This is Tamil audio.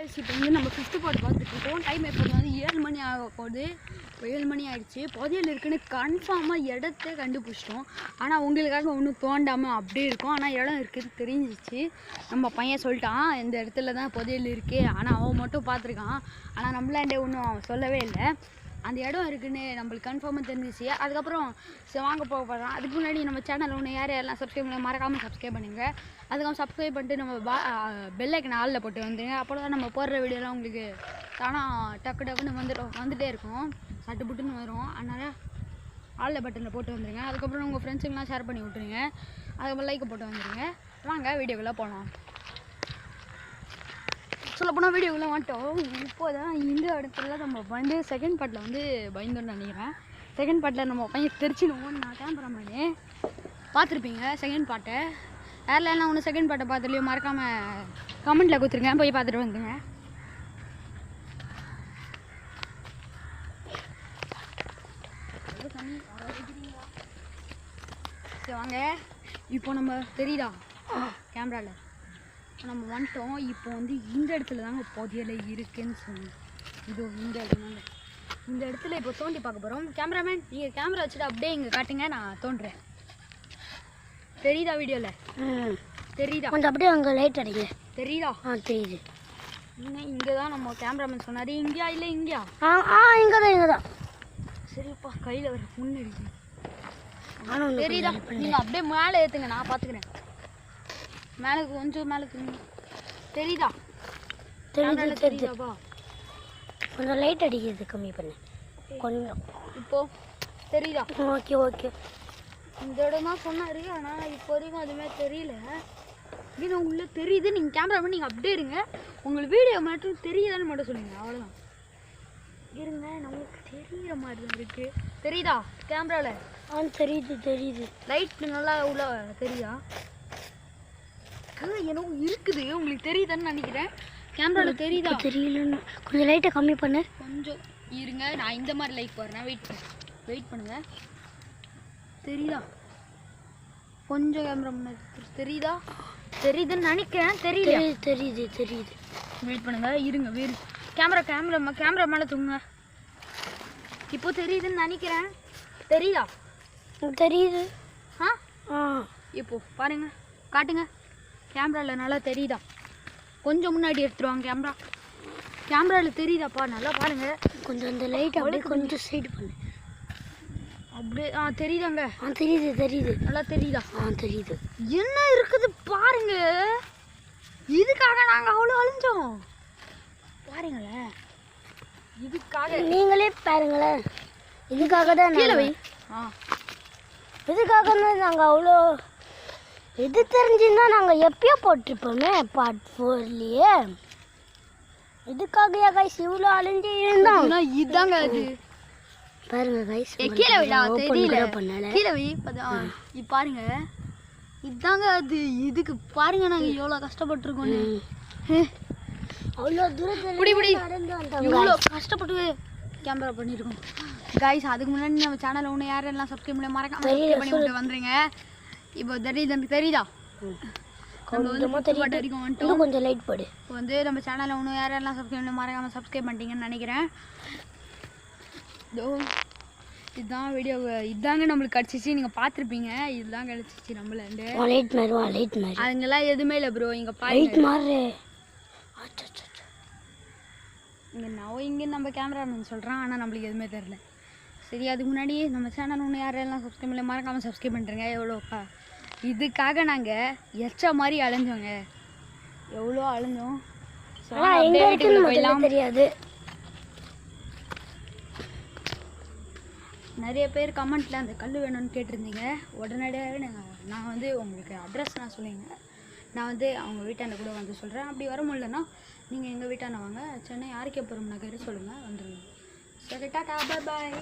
கைஸ் இப்போ வந்து நம்ம 5th பார்ட் பார்த்துட்டு இருக்கோம். டைம் இப்போ வந்து 7 மணி ஆக போகுது. இப்போ 7 மணி ஆயிடுச்சு. புதையல் இருக்குன்னு கன்ஃபார்மாக இடத்த கண்டுபிடிச்சிட்டோம். ஆனால் உங்களுக்காக ஒன்றும் தோண்டாமல் அப்படியே இருக்கும். ஆனால் இடம் இருக்குதுன்னு தெரிஞ்சிச்சு. நம்ம பையன் சொல்லிட்டான் இந்த இடத்துல தான் புதையல் இருக்குது. ஆனால் அவன் மட்டும் பார்த்துருக்கான். ஆனால் நம்மளாண்டே ஒன்றும் சொல்லவே இல்லை. அந்த இடம் இருக்குன்னு நம்மளுக்கு கன்ஃபார்மாக தெரிஞ்சிச்சு. அதுக்கப்புறம் வாங்க போக போகிறோம். அதுக்கு முன்னாடி நம்ம சேனல் ஒன்று யாரெல்லாம் சப்ஸ்கிரைப் பண்ண மறக்காமல் சப்ஸ்கிரைப் பண்ணுங்கள். அதுக்கப்புறம் சப்ஸ்கிரைப் பண்ணிட்டு நம்ம பெல் ஐக்கன் ஆலில் போட்டு வந்துடுங்க. அப்போ தான் நம்ம போடுற வீடியோலாம் உங்களுக்கு தானாக டக்குன்னு வந்துகிட்டே இருக்கும். சட்டு புட்டுன்னு வரும். அதனால் ஆலில் பட்டனில் போட்டு வந்துடுங்க. அதுக்கப்புறம் உங்கள் ஃப்ரெண்ட்ஸுங்கெலாம் ஷேர் பண்ணி விட்டுருங்க. அதுக்கப்புறம் லைக்கை போட்டு வந்துடுங்க. வாங்க வீடியோக்குள்ளே போகலாம். சொல்ல போனால் வீடியோக்குள்ளே வந்துட்டோம். இப்போ தான் இந்த இடத்துல நம்ம வந்து செகண்ட் பார்ட்டில் வந்து பயந்தோன்னு நினைக்கிறேன். செகண்ட் பார்ட்டில் நம்ம பையன் தெரிச்சிடுவோம். நான் கேமராமேனு பார்த்துருப்பீங்க செகண்ட் பார்ட்டை. யாரெல்லாம் ஒன்று செகண்ட் பார்ட்டை பார்த்துலையோ மறக்காமல் கமெண்ட்டில் கொடுத்துருங்க. போய் பார்த்துட்டு வந்துங்க. சரி வாங்க. இப்போ நம்ம தெரியுதா கேமராவில் நம்ம வந்துட்டோம். இப்போ வந்து இந்த இடத்துல தாங்க புதையல் இருக்குன்னு சொன்னோம். இதோ இந்த இடத்துல இப்போ தோண்டி பார்க்க போகிறோம். கேமராமேன் நீங்கள் கேமரா வச்சுட்டு அப்படியே இங்கே காட்டுங்க, நான் தோண்டுறேன். தெரியுதா வீடியோவில்? தெரியுதா? கொஞ்சம் அப்படியே அங்கே லைட் அடிக்கல. தெரியுதா? தெரியுது. இங்கே தான் நம்ம கேமராமேன் சொன்னார். இங்கேயா இல்லை இங்கேயா? இங்கே தான். சரிப்பா, கையில் வர பொண்ணு இருக்கு. தெரியுதா? நீங்கள் அப்படியே மேலே ஏற்றுங்க, நான் பார்த்துக்கிறேன். மேலே கொஞ்சம் மேலே தெரியுதா? தெரியுதாப்பா? கொஞ்சம் லைட் அடிக்கிறது கம்மி பண்ணு கொஞ்சம். இப்போ தெரியுதா? ஓகே. இந்த இடம் தான் சொன்னார். ஆனால் இப்போ வரைக்கும் அதுமாதிரி தெரியல. இது உள்ளே தெரியுது. நீங்கள் கேமரா பண்ணி நீங்கள் அப்படியே இருங்க. உங்களுக்கு வீடியோ மட்டும் தெரியுதான்னு மட்டும் சொல்லுங்கள். அவ்வளோதான். இருங்க, நம்மளுக்கு தெரிகிற மாதிரி தான் இருக்குது. தெரியுதா கேமராவில்? தெரியுது. லைட் நல்லா உள்ள தெரியுதா? எனக்கு இருக்குது. உங்களுக்கு தெரியுதான்னு நினைக்கிறேன். கேமராவில் தெரியுதா? தெரியலன்னு கொஞ்சம் லைட்டை கம்மி பண்ணு. கொஞ்சம் இருங்க, நான் இந்த மாதிரி லைட் போடுறேன். வெயிட் பண்ணுங்க. தெரியுதா? கொஞ்சம் கேமரா தெரியுதா? தெரியுதுன்னு நினைக்கிறேன். தெரியுது. வெயிட் பண்ணுங்க, இருங்க. கேமரா மேலே தூங்குங்க. இப்போ தெரியுதுன்னு நினைக்கிறேன். தெரியுதா? தெரியுது. இப்போ பாருங்க, காட்டுங்க. கேமராவில் நல்லா தெரியுதா? கொஞ்சம் முன்னாடி எடுத்துருவாங்க. கேமராவில் தெரியுதாப்பா? நல்லா பாருங்கள். கொஞ்சம் அந்த லைட் அப்படியே கொஞ்சம் சைடு பண்ணு. அப்படியே தெரியுதாங்க? தெரியுது. நல்லா தெரியுதா? தெரியுது. என்ன இருக்குது பாருங்க. இதுக்காக நாங்கள் அவ்வளோ அழிஞ்சோம் பாருங்களேன். இதுக்காக நீங்களே பாருங்களேன். இதுக்காக தான் இதுக்காக தான் நாங்கள் அவ்வளோ இது தெரிஞ்சுன்னா நாங்கள் எப்பயோ போட்டிருப்போமே பார்ட் 4லேயே. இதுக்காகயா கைஸ் இவ்வளோ அழிஞ்சு இருந்தோம்? இதாங்க அது பாருங்க கைஸ். கீழே விடா, தெரியல. கீழே வை. இப்போ பாருங்க, இதாங்க அது. இதுக்கு பாருங்க நாங்கள் எவ்வளோ கஷ்டப்பட்டுருக்கோன்னு. அவ்வளோ தூரம் இவ்வளோ கஷ்டப்பட்டு கேமரா பண்ணியிருக்கோம் கைஸ். அதுக்கு முன்னாடி நம்ம சேனலில் ஒன்று யாரெல்லாம் சப்ஸ்கிரைப் பண்ணி மறக்காம பண்ணி விட்டு வந்துடுங்க. இப்போ தெரியுதா? கொஞ்சம் லைட் போடு. இப்போ வந்து நம்ம சேனலில் ஒன்று யாரெல்லாம் சப்ஸ்கிரைப் பண்ணி மறக்காமல் சப்ஸ்கிரைப் பண்ணிட்டீங்கன்னு நினைக்கிறேன். இதுதான் வீடியோ. இதாங்க நம்மளுக்கு கிடச்சிச்சு. நீங்கள் பார்த்துருப்பீங்க. இதுதான் கிடச்சிச்சு நம்மளாண்டு. அதுங்கெல்லாம் எதுவுமே இல்லை ப்ரோ. இங்கே பாருங்க. இங்கே நம்ம கேமராமேன் சொல்கிறான். ஆனால் நம்மளுக்கு எதுவுமே தெரில. சரி, அதுக்கு முன்னாடி நம்ம சேனல் ஒன்று யாரெல்லாம் சப்ஸ்கிரைப் பண்ணி மறக்காமல் சப்ஸ்கிரைப் பண்ணுறேங்க. எவ்வளோப்பா இதுக்காக நாங்கள் எச்ச மாதிரி அலைஞ்சோங்க. எவ்வளோ அலைஞ்சோம் போயிடலாம். தெரியாது. நிறைய பேர் கமெண்ட்டில் அந்த கல் வேணும்னு கேட்டிருந்தீங்க. உடனடியாகவே நான் வந்து உங்களுக்கு அட்ரஸ் நான் சொல்லிங்க. நான் வந்து அவங்க வீட்டாண்ட கூட வந்து சொல்கிறேன். அப்படி வர முடியலன்னா நீங்கள் எங்கள் வீட்டாண்ட வாங்க. சென்னை ஆர்கேபுரம் நகர் சொல்லுங்கள், வந்துடுங்க. சரி, டாடா, பாய்.